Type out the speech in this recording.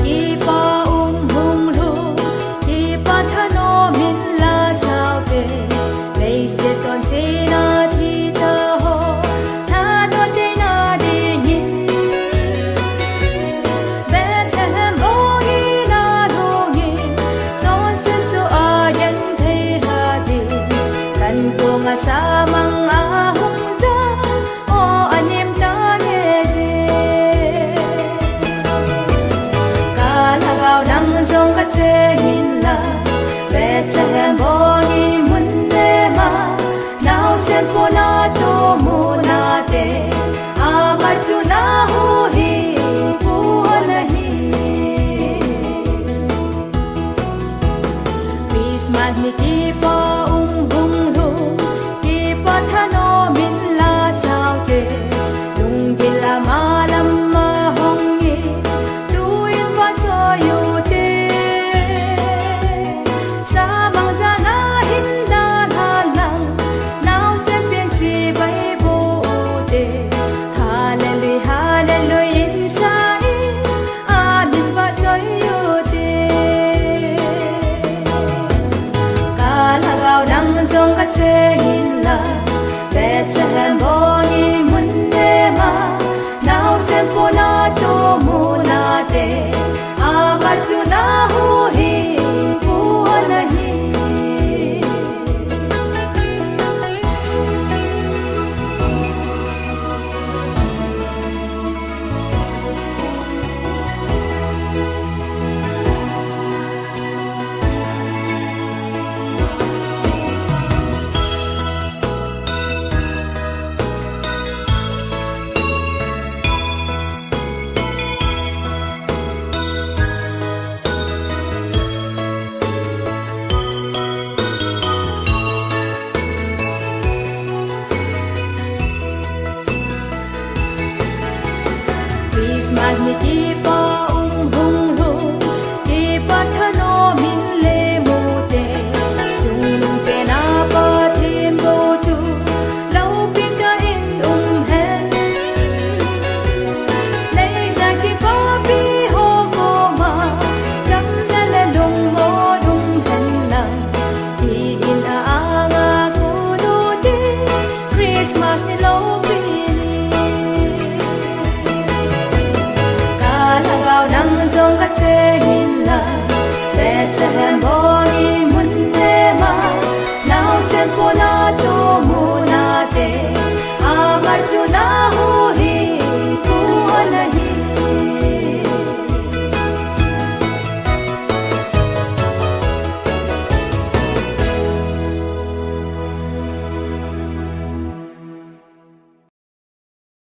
ki pa hung lu ki pa thano min la sao te nei se ton se na thi ta ho tha do te na di yin Bethlehem bongi na dongi ton se so a yan thei ha di kan ko nga sa mang a hung za o anim ta ne je Kalagaw ng zong katehin na Bethlehem bongi munne ma Now sen po na to muna te Amat su na huhi puhanahi Please magni ki pa hung lu Ki pa thano min la sao te Nung gila malam ma hongi Tuwing pa cho yu te Sa mang za na hindan halang Now sen pian si bay bu te Hallelujah, hallelujah insai Amin pa cho yu te Kalagaw ng zong katehin na Bethlehem bongi munne ma Now sen po na to muna te Amat su na huhi puhanahi Please magni ki